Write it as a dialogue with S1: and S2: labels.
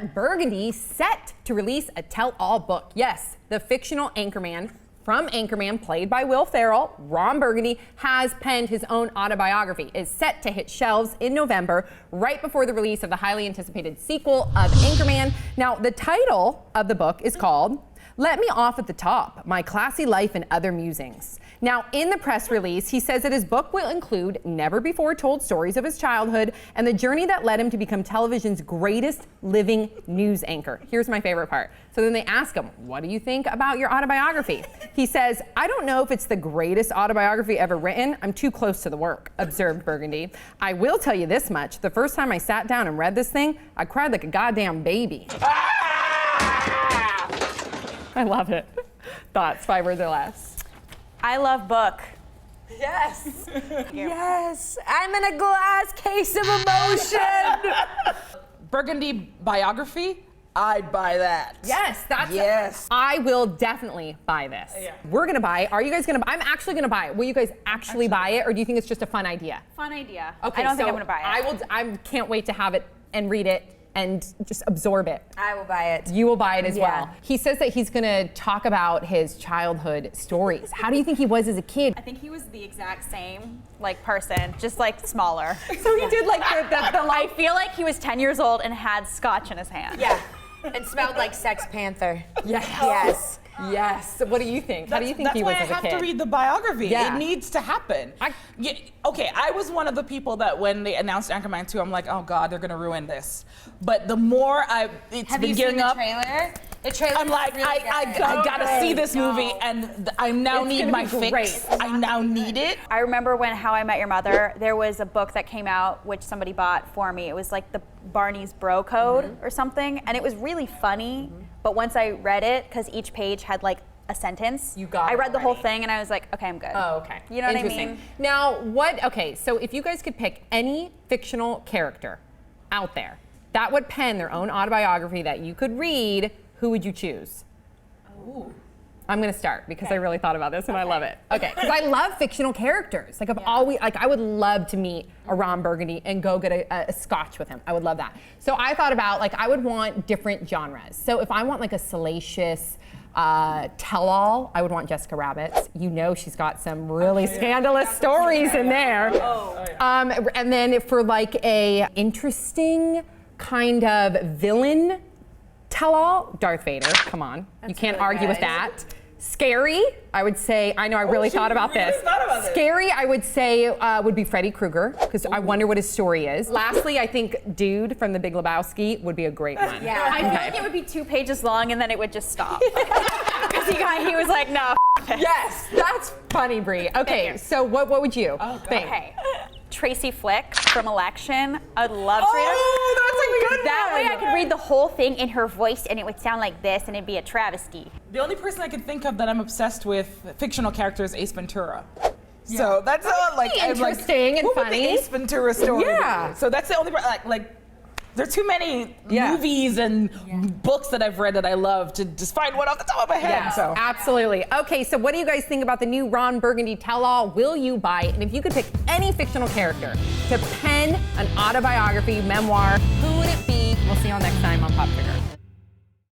S1: Burgundy set to release a tell-all book. Yes, the fictional Anchorman from Anchorman, played by Will Ferrell, Ron Burgundy, has penned his own autobiography. It's set to hit shelves in November, right before the release of the highly anticipated sequel of Anchorman. Now, the title of the book is called Let Me Off at the Top, My Classy Life and Other Musings. Now, in the press release, he says that his book will include never-before-told stories of his childhood and the journey that led him to become television's greatest living news anchor. Here's my favorite part. So then they ask him, what do you think about your autobiography? He says, I don't know if it's the greatest autobiography ever written. I'm too close to the work, observed Burgundy. I will tell you this much. The first time I sat down and read this thing, I cried like a goddamn baby. I love it. Thoughts, 5 words or less.
S2: I love book.
S3: Yes. Yes. I'm in a glass case of emotion.
S4: Burgundy biography? I'd buy that.
S1: Yes, that's
S4: yes.
S1: I will definitely buy this.
S4: Yeah.
S1: We're gonna buy it. Are you guys gonna buy it? I'm actually gonna buy it. Will you guys actually buy it, or do you think it's just a fun idea?
S2: Fun idea.
S1: Okay,
S2: I don't think
S1: so
S2: I'm gonna buy it.
S1: I can't wait to have it and read it and just absorb it.
S3: I will buy it.
S1: You will buy it as
S3: Yeah.
S1: well. He says that he's gonna talk about his childhood stories. How do you think he was as a kid?
S2: I think he was the exact same person, just like smaller.
S1: So he did like the
S2: I feel like he was 10 years old and had scotch in his hand.
S3: Yeah. And smelled like Sex Panther.
S1: Yes.
S3: Yes.
S1: Yes. What do you think? How do you think he was as a kid?
S4: That's why I have to read the biography.
S1: Yeah.
S4: It needs to happen. Okay, I was one of the people that when they announced Anchorman 2, I'm like, oh God, they're gonna ruin this. But the more it's
S3: Have
S4: been
S3: you
S4: gearing
S3: seen the
S4: up,
S3: trailer? The trailer.
S4: I'm like,
S3: really
S4: I
S3: good.
S4: gotta see this movie, and I now
S1: It's
S4: need
S1: gonna
S4: my
S1: be
S4: fix.
S1: great.
S4: I now need it.
S2: I remember when How I Met Your Mother, there was a book that came out which somebody bought for me. It was like the Barney's Bro Code or something, and it was really funny. But once I read it, because each page had like a sentence,
S1: You got
S2: I
S1: it
S2: read the whole
S1: already.
S2: thing and I was like, okay, I'm good.
S1: Oh, okay.
S2: You know what I
S1: Interesting.
S2: mean?
S1: Now, so if you guys could pick any fictional character out there that would pen their own autobiography that you could read, who would you choose?
S4: Ooh.
S1: I'm gonna start because I really thought about this and I love it. Okay, because I love fictional characters. Like I would love to meet a Ron Burgundy and go get a scotch with him. I would love that. So I thought about I would want different genres. So if I want like a salacious tell-all, I would want Jessica Rabbit. You know she's got some really scandalous stories in there. And then for like a interesting kind of villain tell-all, Darth Vader, come on. You can't
S3: really
S1: argue with
S3: good.
S1: that. Scary, I would say, I know I really thought about this. Scary, I would say, would be Freddy Krueger, because I wonder what his story is. Lastly, I think Dude from The Big Lebowski would be a great one.
S3: Yeah.
S2: I feel like it would be 2 pages long and then it would just stop. Because he was like, no,
S1: Yes, that's funny, Brie. Okay, so what would you think?
S2: Okay. Tracy Flick from Election. I'd love to read her.
S1: Oh, that's a good
S2: That
S1: one.
S2: way I could read the whole thing in her voice and it would sound like this and it'd be a travesty.
S4: The only person I could think of that I'm obsessed with fictional character is Ace Ventura. So that's all
S1: be interesting and
S4: who would
S1: funny.
S4: the Ace Ventura story
S1: Yeah.
S4: be? So that's the only there's too many movies and books that I've read that I love to just find one off the top of my head.
S1: Yes,
S4: So
S1: absolutely. Okay, so what do you guys think about the new Ron Burgundy tell-all? Will you buy it? And if you could pick any fictional character to pen an autobiography, memoir, who would it be? We'll see you all next time on Pop Trigger.